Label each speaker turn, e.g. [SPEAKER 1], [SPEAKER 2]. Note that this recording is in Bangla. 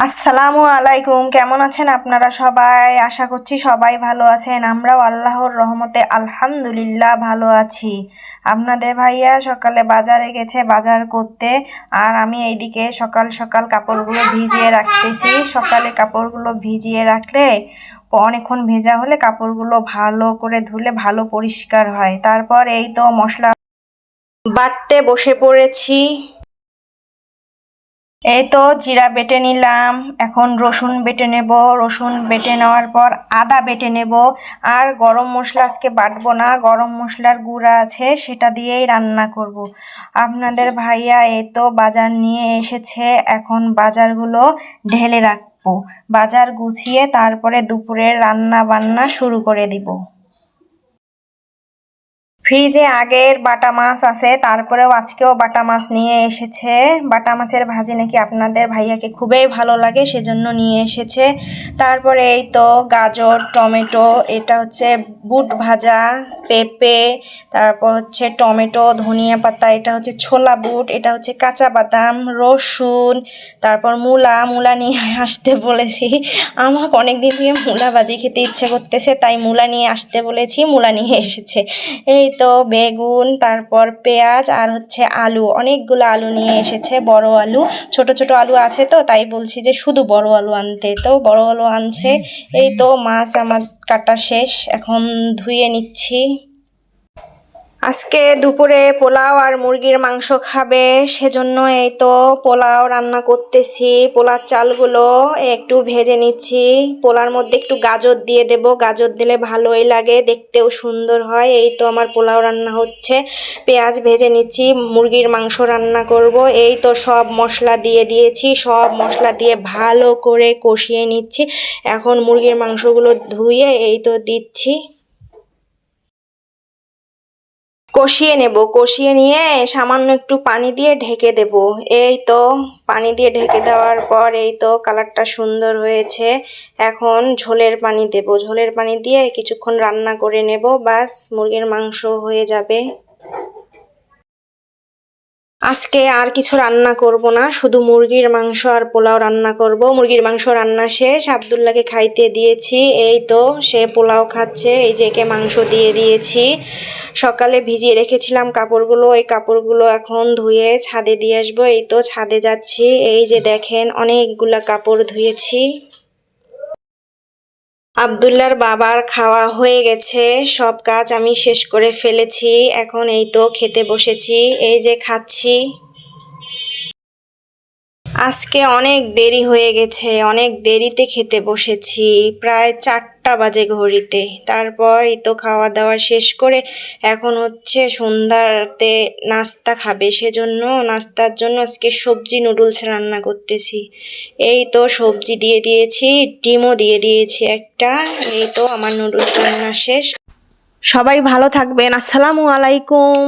[SPEAKER 1] আসসালামু আলাইকুম, কেমন আছেন আপনারা সবাই? আশা করছি সবাই ভালো আছেন। আমরাও আল্লাহর রহমতে আলহামদুলিল্লাহ ভালো আছি। আপনাদের ভাইয়া সকালে বাজারে গেছে বাজার করতে, আর আমি এইদিকে সকাল সকাল কাপড়গুলো ভিজিয়ে রাখতেছি। সকালে কাপড়গুলো ভিজিয়ে রাখলে অনেকক্ষণ ভেজা হলে কাপড়গুলো ভালো করে ধুলে ভালো পরিষ্কার হয়। তারপর এই তো মশলা বাটতে বসে পড়েছি। এই তো জিরা বেটে নিলাম, এখন রসুন বেটে নেব। রসুন বেটে নেওয়ার পর আদা বেটে নেব। আর গরম মশলা আজকে বাটবো না, গরম মশলার গুঁড়া আছে সেটা দিয়েই রান্না করব। আপনাদের ভাইয়া এই তো বাজার নিয়ে এসেছে, এখন বাজারগুলো ঢেলে রাখবো। বাজার গুছিয়ে তারপরে দুপুরের রান্না বান্না শুরু করে দিব। ফ্রিজে আগের বাটা মাছ আছে, তারপরেও আজকেও বাটা মাছ নিয়ে এসেছে। বাটা মাছের ভাজি নাকি আপনাদের ভাইয়াকে খুবই ভালো লাগে, সেজন্য নিয়ে এসেছে। তারপরে এই তো গাজর, টমেটো, এটা হচ্ছে বুট ভাজা, পেঁপে, তারপর হচ্ছে টমেটো, ধনিয়া পাতা, এটা হচ্ছে ছোলা বুট, এটা হচ্ছে কাঁচা বাদাম, রসুন, তারপর মূলা নিয়ে আসতে বলেছি। আমার অনেক দিন থেকে মূলা ভাজি খেতে ইচ্ছে করতেছে, তাই মূলা নিয়ে আসতে বলেছি, মূলা নিয়ে এসেছে। এই তো বেগুন, তারপর পেঁয়াজ, আর হচ্ছে আলু, অনেকগুলো আলু নিয়ে এসেছে, বড় আলু। ছোট ছোট আলু আছে তো তাই বলছি যে শুধু বড় আলু আনতে, তো বড় আলু আনছে। এই তো মাছ আমার কাটা শেষ, এখন ধুয়ে নিচ্ছি। আজকে দুপুরে পোলাও আর মুরগির মাংস খাবে, সেজন্য এই তো পোলাও রান্না করতেছি। পোলার চালগুলো একটু ভেজে নিচ্ছি। পোলার মধ্যে একটু গাজর দিয়ে দেব, গাজর দিলে ভালোই লাগে, দেখতেও সুন্দর হয়। এই তো আমার পোলাও রান্না হচ্ছে, পেঁয়াজ ভেজে নিচ্ছি। মুরগির মাংস রান্না করব। এই তো সব মশলা দিয়ে দিয়েছি, সব মশলা দিয়ে ভালো করে কষিয়ে নিচ্ছি। এখন মুরগির মাংসগুলো ধুয়ে এই তো দিচ্ছি, কষিয়ে নেব। কষিয়ে নিয়ে সামান্য একটু পানি দিয়ে ঢেকে দেব। এই তো পানি দিয়ে ঢেকে দেওয়ার পর এই তো কালারটা সুন্দর হয়েছে। এখন ঝোলের পানি দেব, ঝোলের পানি দিয়ে কিছুক্ষণ রান্না করে নেব, বাস মুরগির মাংস হয়ে যাবে। আজকে আর কিছু রান্না করব না, শুধু মুরগির মাংস আর পোলাও রান্না করব। মুরগির মাংস রান্না শেষ, আব্দুল্লাহকে খাইতে দিয়েছি। এই তো সে পোলাও খাচ্ছে, এই যে একে মাংস দিয়ে দিয়েছি। সকালে ভিজিয়ে রেখেছিলাম কাপড়গুলো, এই কাপড়গুলো এখন ধুয়ে ছাদে দিয়ে আসবো। এই তো ছাদে যাচ্ছি, এই যে দেখেন অনেকগুলা কাপড় ধুয়েছি। আব্দুল্লাহর বাবার খাওয়া হয়ে গেছে, সব কাজ আমি শেষ করে ফেলেছি। এখন এই তো খেতে বসেছি, এই যে খাচ্ছি। আজকে অনেক দেরি হয়ে গেছে, অনেক দেরিতে খেতে বসেছি, প্রায় 4টা বাজে ঘড়িতে। তারপর এই তো খাওয়া দাওয়া শেষ করে এখন হচ্ছে সন্ধ্যাতে নাস্তা খাবে, সেজন্য নাস্তার জন্য আজকে সবজি নুডলস রান্না করতেছি। এই তো সবজি দিয়ে দিয়েছি, ডিমও দিয়ে দিয়েছি একটা। এই তো আমার নুডলস রান্না শেষ। সবাই ভালো থাকবেন, আসসালামু আলাইকুম।